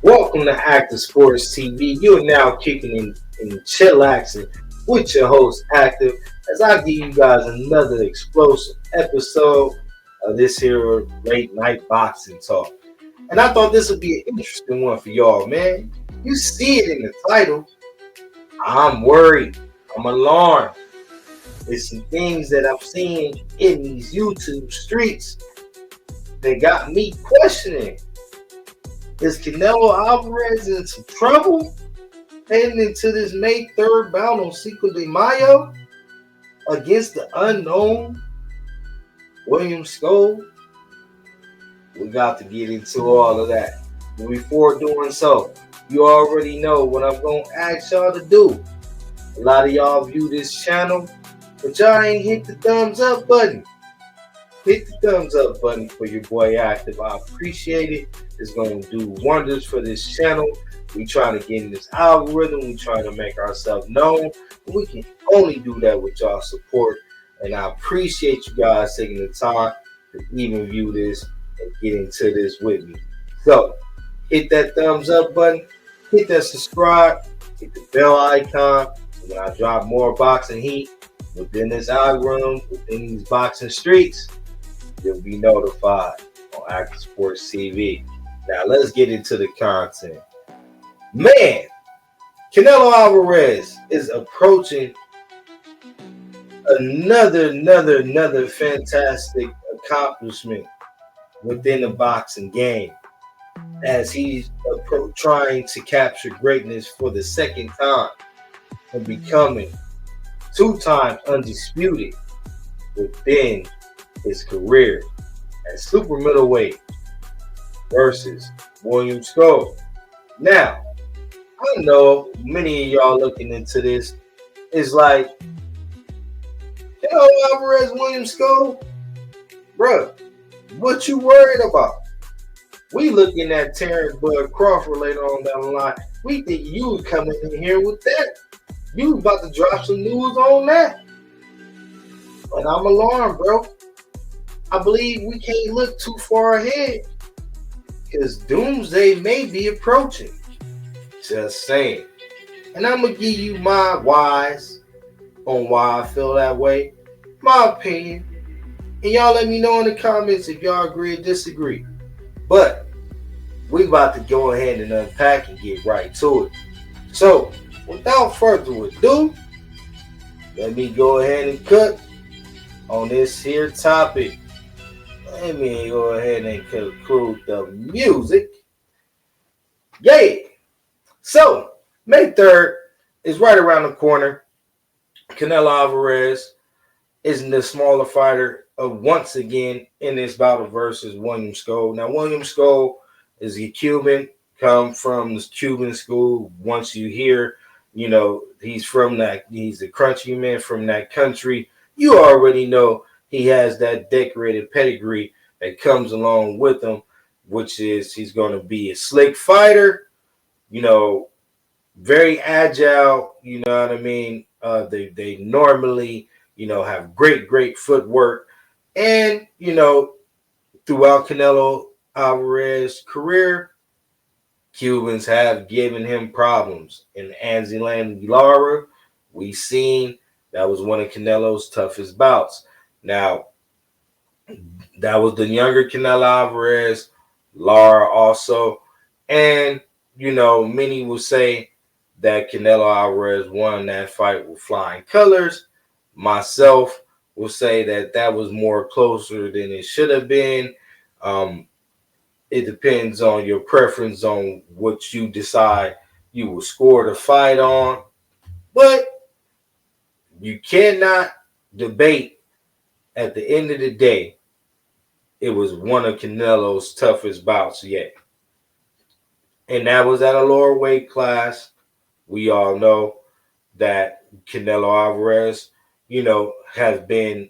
Welcome to Active Sports TV. You are now kicking in chillaxing with your host, Active, as I give you guys another explosive episode of this here late night boxing talk. And I thought this would be an interesting one for y'all, man. You see it in the title. I'm worried. I'm alarmed. There's some things that I've seen in these YouTube streets that got me questioning. Is Canelo Alvarez in some trouble heading into this May 3rd bout on Cinco de Mayo against the unknown William Scull? We got to get into all of that. But before doing so, you already know what I'm going to ask y'all to do. A lot of y'all view this channel, but y'all ain't hit the thumbs up button. Hit the thumbs up button for your boy Active. I appreciate it. It's going to do wonders for this channel. We trying to get in this algorithm. We trying to make ourselves known. We can only do that with y'all support. And I appreciate you guys taking the time to even view this and get into this with me. So hit that thumbs up button. Hit that subscribe. Hit the bell icon. And when I drop more boxing heat within this algorithm, within these boxing streets, you'll be notified on Active Sports TV. Now let's get into the content. Man, Canelo Alvarez is approaching another fantastic accomplishment within the boxing game as he's trying to capture greatness for the second time and becoming two-time undisputed within his career at super middleweight versus William Scull. Now, I know many of y'all looking into this is like, Alvarez, William Scull, bruh, what you worried about? We looking at Terrence Bud Crawford later on down the line. We think you was coming in here with that. You was about to drop some news on that. And I'm alarmed, bro. I believe we can't look too far ahead because doomsday may be approaching. Just saying. And I'm going to give you my whys on why I feel that way, my opinion. And y'all let me know in the comments if y'all agree or disagree. But we about to go ahead and unpack and get right to it. So, without further ado, let me go ahead and cut on this here topic. Let me go ahead and conclude the music. Yay! So, May 3rd is right around the corner. Canelo Alvarez is the smaller fighter of once again in this battle versus William Scull. Now, William Scull is a Cuban, come from the Cuban school. Once you hear, he's from that, he's a countryman from that country, you already know he has that decorated pedigree that comes along with him, which is he's going to be a slick fighter, very agile, you know what I mean? They normally, have great footwork. And, throughout Canelo Alvarez's career, Cubans have given him problems. In Anzilan Lara, we seen that was one of Canelo's toughest bouts. Now, that was the younger Canelo Alvarez, Lara also. And, many will say that Canelo Alvarez won that fight with flying colors. Myself will say that that was more closer than it should have been. It depends on your preference on what you decide you will score the fight on. But you cannot debate at the end of the day, it was one of Canelo's toughest bouts yet. And that was at a lower weight class. We all know that Canelo Alvarez, has been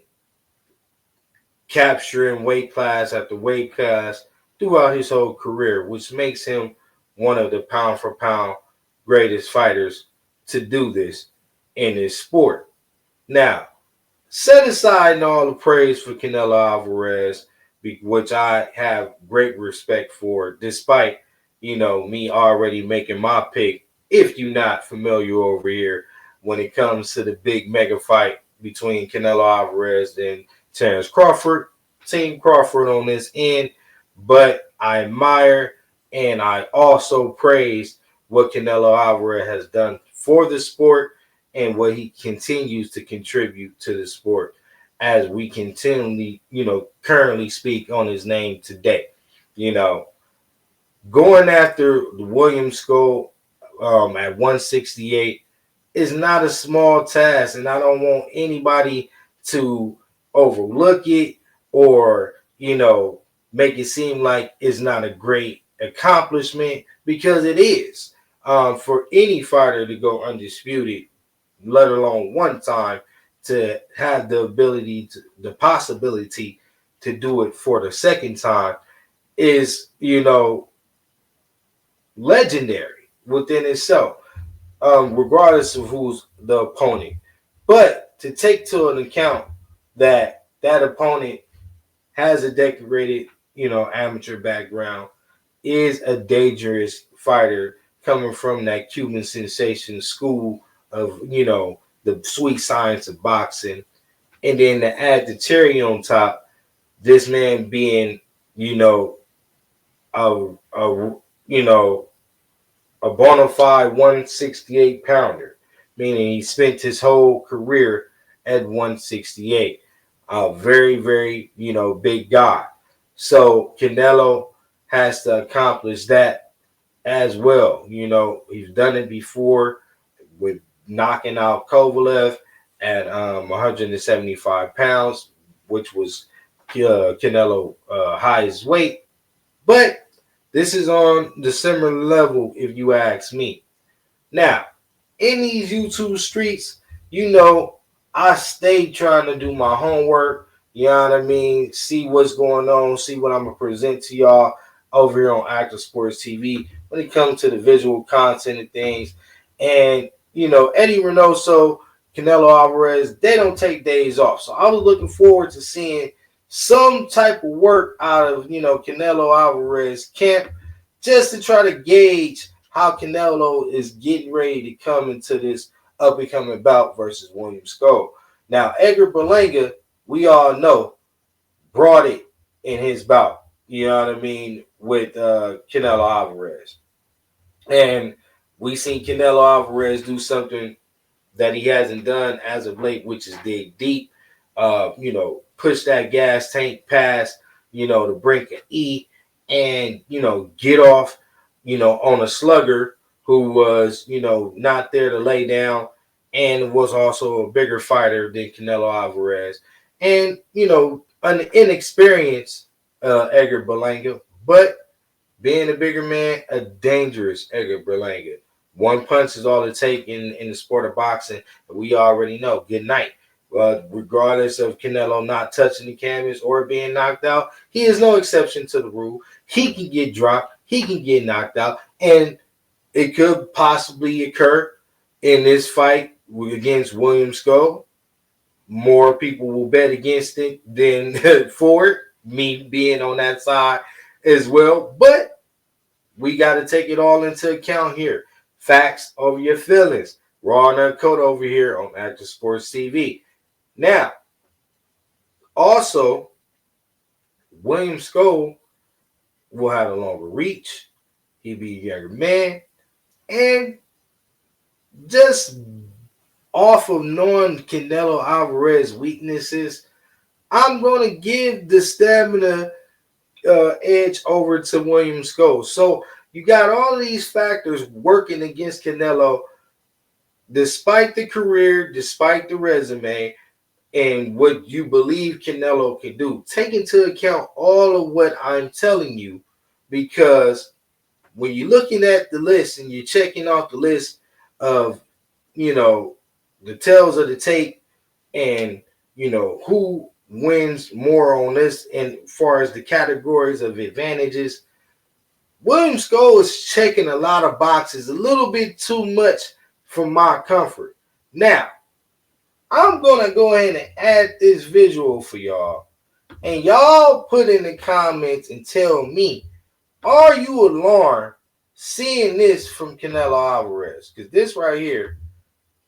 capturing weight class after weight class throughout his whole career, which makes him one of the pound for pound greatest fighters to do this in this sport. Now, set aside all the praise for Canelo Alvarez, which I have great respect for, despite me already making my pick. If you're not familiar over here, when it comes to the big mega fight between Canelo Alvarez and Terrence Crawford, Team Crawford on this end, but I admire and I also praise what Canelo Alvarez has done for the sport and what he continues to contribute to the sport as we continually, currently speak on his name today. You know, going after the Williams Skull at 168 is not a small task, and I don't want anybody to overlook it or make it seem like it's not a great accomplishment because it is. For any fighter to go undisputed, let alone one time, to have the possibility to do it for the second time is legendary within itself, regardless of who's the opponent. But to take to an account that that opponent has a decorated, amateur background, is a dangerous fighter coming from that Cuban sensation school of, the sweet science of boxing. And then to add the cherry on top, this man being, you know, a, a you know, a bona fide 168 pounder, meaning he spent his whole career at 168. A very, very, big guy. So Canelo has to accomplish that as well. He's done it before with knocking out Kovalev at 175 pounds, which was Canelo highest weight. But this is on the similar level, if you ask me. Now, in these YouTube streets, I stay trying to do my homework. You know what I mean? See what's going on, see what I'm going to present to y'all over here on Active Sports TV when it comes to the visual content and things. And, Eddie Reynoso, Canelo Alvarez, they don't take days off. So I was looking forward to seeing some type of work out of, Canelo Alvarez camp just to try to gauge how Canelo is getting ready to come into this up and coming bout versus William Skull. Now, Edgar Berlanga, we all know, brought it in his bout, you know what I mean, with Canelo Alvarez. And we seen Canelo Alvarez do something that he hasn't done as of late, which is dig deep, push that gas tank past, the brink of E and, get off, on a slugger who was, not there to lay down and was also a bigger fighter than Canelo Alvarez. And, an inexperienced Edgar Berlanga, but being a bigger man, a dangerous Edgar Berlanga. One punch is all it takes in the sport of boxing. We already know. Good night. Regardless of Canelo not touching the canvas or being knocked out, he is no exception to the rule. He can get dropped. He can get knocked out. And it could possibly occur in this fight against William Skull. More people will bet against it than for it, me being on that side as well. But we got to take it all into account here. Facts over your feelings. Raw and uncut over here on Active Sports TV. Now, also, William Skull will have a longer reach. He'll be a younger man. And just off of knowing Canelo Alvarez weaknesses, I'm going to give the stamina edge over to William Skull. So you got all these factors working against Canelo, despite the career, despite the resume, and what you believe Canelo can do. Take into account all of what I'm telling you, because when you're looking at the list and you're checking off the list of, the tails of the tape and, who wins more on this and as far as the categories of advantages, William Skull is checking a lot of boxes, a little bit too much for my comfort. Now, I'm going to go ahead and add this visual for y'all. And y'all put in the comments and tell me, are you alarmed seeing this from Canelo Alvarez, because this right here,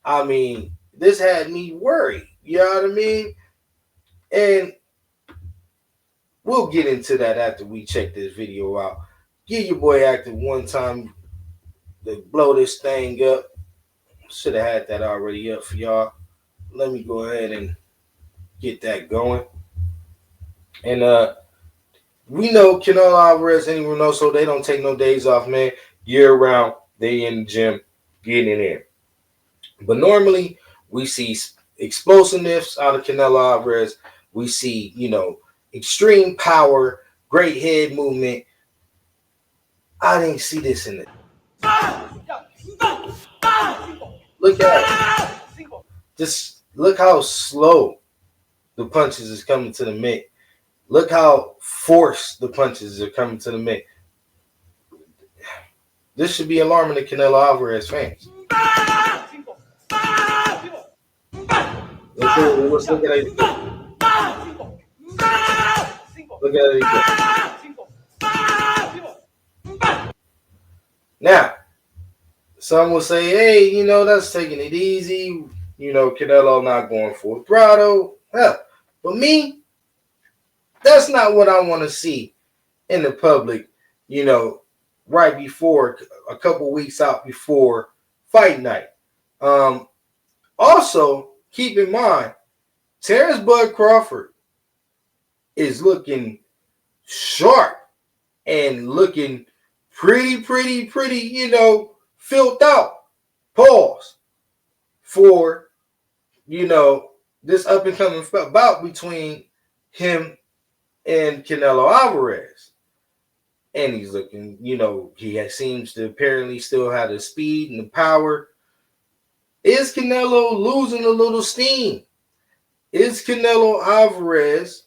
I mean, this had me worried. You know what I mean? And we'll get into that after we check this video out. Give your boy Active one time to blow this thing up. Should have had that already up for y'all. Let me go ahead and get that going. And we know Canelo Alvarez, anyone knows, so they don't take no days off, man. Year round, they in the gym getting it in. But normally we see explosiveness out of Canelo Alvarez. We see, extreme power, great head movement. I didn't see this in it. Look at it. Just look how slow the punches is coming to the mitt. Look how forced the punches are coming to the mitt. This should be alarming to Canelo Alvarez fans. Let's look at it. Look at it again. Now, some will say, hey, that's taking it easy. Canelo not going full throttle. Hell, but me, that's not what I want to see in the public, right before, a couple weeks out before fight night. Also, keep in mind, Terrence Bud Crawford is looking sharp and looking pretty, filled out. Pause. For, this up and coming bout between him and Canelo Alvarez. And he's looking, he seems to apparently still have the speed and the power. Is Canelo losing a little steam? Is Canelo Alvarez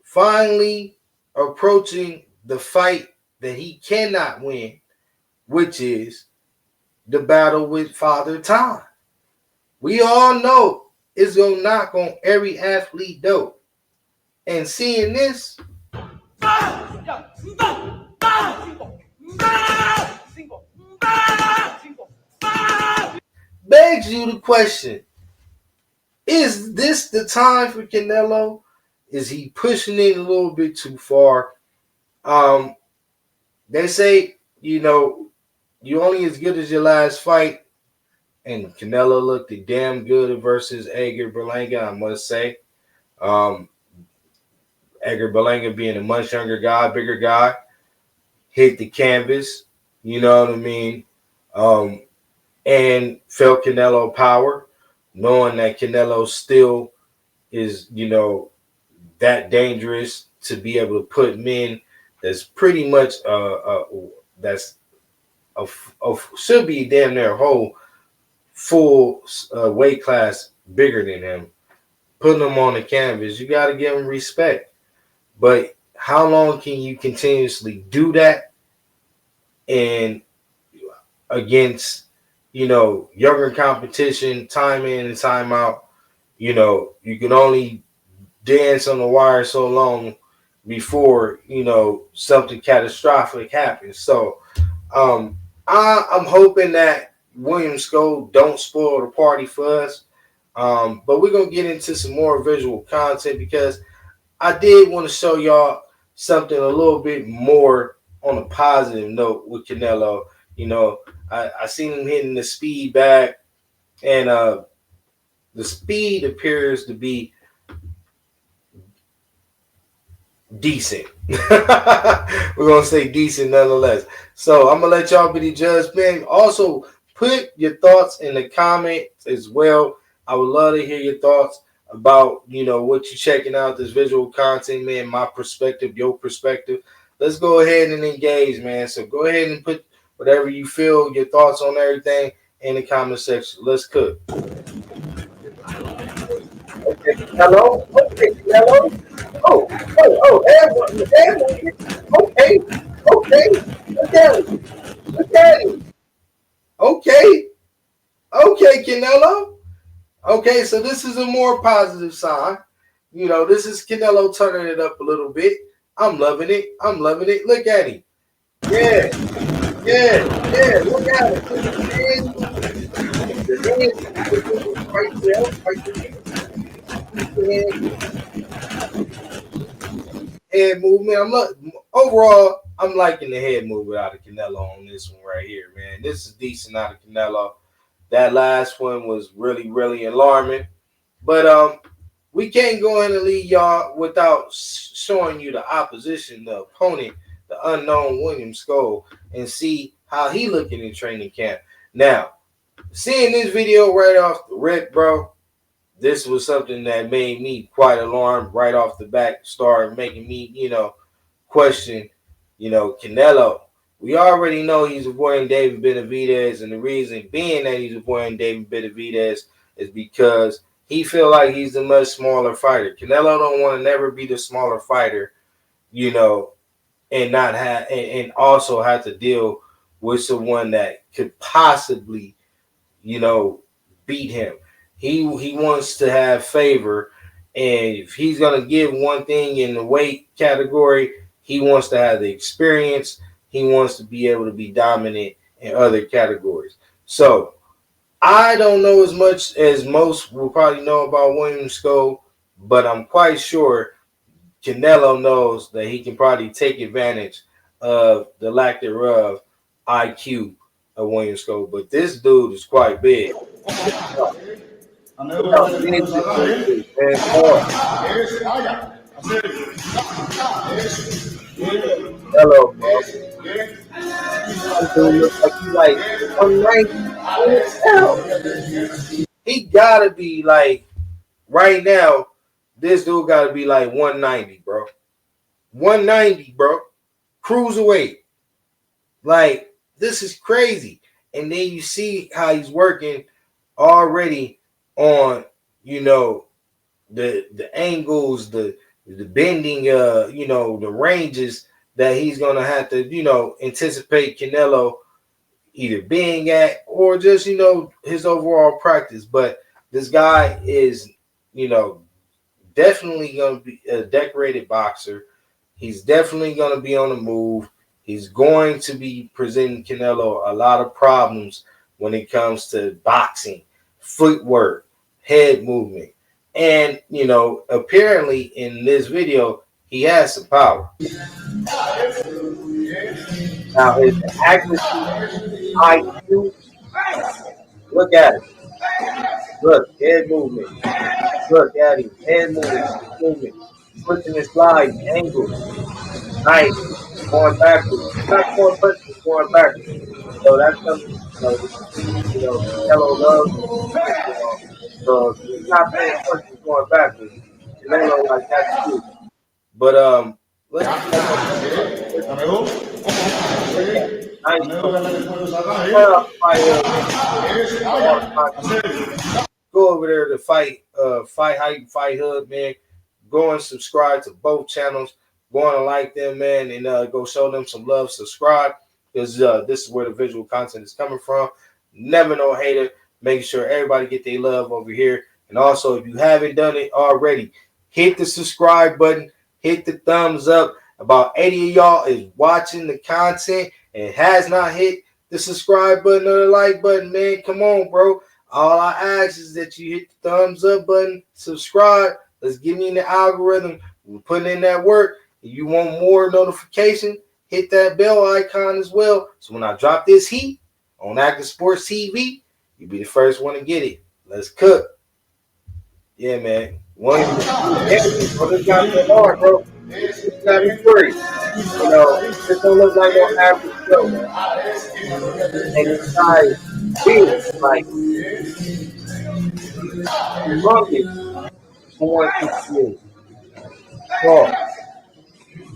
finally approaching the fight that he cannot win, which is the battle with Father Time? We all know it's going to knock on every athlete door. And seeing this, begs you the question, is this the time for Canelo? Is he pushing it a little bit too far? They say, you only as good as your last fight. And Canelo looked damn good versus Edgar Berlanga, I must say. Edgar Berlanga being a much younger guy, bigger guy, hit the canvas, you know what I mean? And felt Canelo power, knowing that Canelo still is, that dangerous to be able to put men that's pretty much should be damn near whole full weight class bigger than him, putting them on the canvas. You got to give him respect. But how long can you continuously do that? And against, younger competition, time in and time out, you can only dance on the wire so long before, something catastrophic happens. So I'm hoping that William Scull don't spoil the party for us. But we're going to get into some more visual content because I did want to show y'all something a little bit more on a positive note with Canelo. I seen him hitting the speed back, and the speed appears to be decent. We're going to say decent nonetheless. So I'm going to let y'all be the judge, man. Also, put your thoughts in the comments as well. I would love to hear your thoughts about, what you're checking out, this visual content, man, my perspective, your perspective. Let's go ahead and engage, man. So go ahead and put whatever you feel, your thoughts on everything in the comment section. Let's cook. Okay, hello? Okay, hello? Oh, everyone. Okay. Look at him. Okay, Canelo. Okay, so this is a more positive sign. This is Canelo turning it up a little bit. I'm loving it. Look at him. Yeah, yeah, yeah. Look at it. Look at the hand. The hand movement is right there. Right there. Keep the head movement. Overall, I'm liking the head movement out of Canelo on this one right here, man. This is decent out of Canelo. That last one was really, really alarming. But we can't go in and lead y'all without showing you the opposition, the opponent, the unknown William Skull, and see how he looking in training camp. Now, seeing this video right off the rip, bro, this was something that made me quite alarmed right off the bat. Started making me, question, Canelo. We already know he's avoiding David Benavidez, and the reason being that he's avoiding David Benavidez is because he feel like he's a much smaller fighter. Canelo don't want to never be the smaller fighter, and not have and also have to deal with someone that could possibly, beat him. He wants to have favor, and if he's gonna give one thing in the weight category, he wants to have the experience. He wants to be able to be dominant in other categories. So I don't know as much as most will probably know about William Skull, but I'm quite sure Canelo knows that he can probably take advantage of the lack thereof IQ of William Skull. But this dude is quite big. Look how big this dude is, man. Boy, Canelo, bro. That dude look like he like 190 in himself. He gotta be like right now. This dude gotta be like 190, bro. 190, bro. Cruiserweight. Like, this is crazy. And then you see how he's working already on, the angles, the bending, the ranges that he's gonna have to, anticipate Canelo either being at or just, his overall practice. But this guy is, definitely gonna be a decorated boxer. He's definitely gonna be on the move. He's going to be presenting Canelo a lot of problems when it comes to boxing, footwork, head movement. And, apparently in this video, he has some power. Now, his accuracy, IQ, look at it. Look, head movement. Look at him. Head movement. Switching and sliding, angles. Nice. Going backwards. Not going first, but going backwards. So that's something, Canelo loves when he switches on. So he's not paying first, he's going backwards. Canelo like that too. But let's check out nice. Go over there to Fight Hype, Fight Hood, man. Go and subscribe to both channels. Go on and like them, man, and go show them some love. Subscribe, because this is where the visual content is coming from. Never no hater. Making sure everybody get their love over here. And also, if you haven't done it already, hit the subscribe button. Hit the thumbs up. About 80 of y'all is watching the content and has not hit the subscribe button or the like button, man. Come on, bro. All I ask is that you hit the thumbs up button, subscribe. Let's get me in the algorithm. We're putting in that work. If you want more notification, hit that bell icon as well. So when I drop this heat on Active Sports TV, you'll be the first one to get it. Let's cook. Yeah, man. One this got so hard, bro. It's got me free. This don't look like no average show, man. And this guy is big, like humongous for 168. Oh,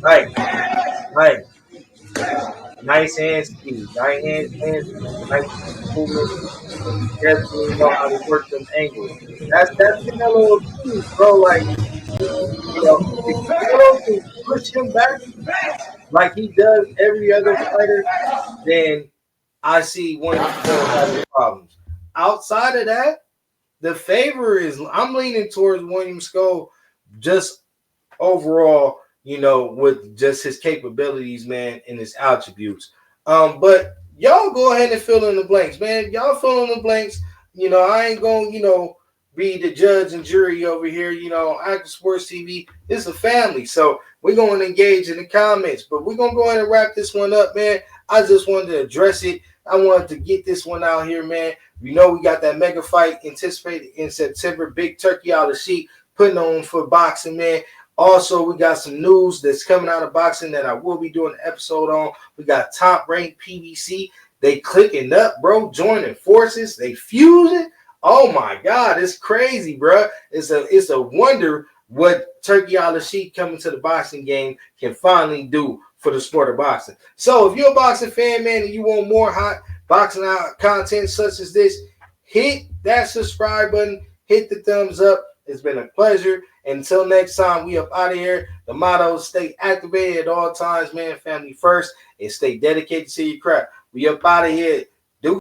right, right. Nice hand speed, hand speed, nice movement. He definitely know how to work them angles. That's Canelo too, bro. Like, if Canelo can push him back like he does every other fighter, then I see William still having problems. Outside of that, the favor is I'm leaning towards William Skull just overall with just his capabilities, man, and his attributes. But y'all go ahead and fill in the blanks, man. Y'all fill in the blanks. I ain't gonna, be the judge and jury over here. Active Sports TV is a family, so we're going to engage in the comments. But we're gonna go ahead and wrap this one up, man. I just wanted to address it. I wanted to get this one out here, man. We got that mega fight anticipated in September. Big Turkey out of sheet putting on for boxing, man. Also, we got some news that's coming out of boxing that I will be doing an episode on. We got top ranked PBC. They clicking up, bro, joining forces. They fusing. Oh my God, it's crazy, bro. It's a wonder what Turkey Al Sheik coming to the boxing game can finally do for the sport of boxing. So if you're a boxing fan, man, and you want more hot boxing out content such as this, hit that subscribe button, hit the thumbs up. It's been a pleasure. Until next time, we up out of here. The motto is stay activated at all times, man. Family first, and stay dedicated to your craft. We up out of here.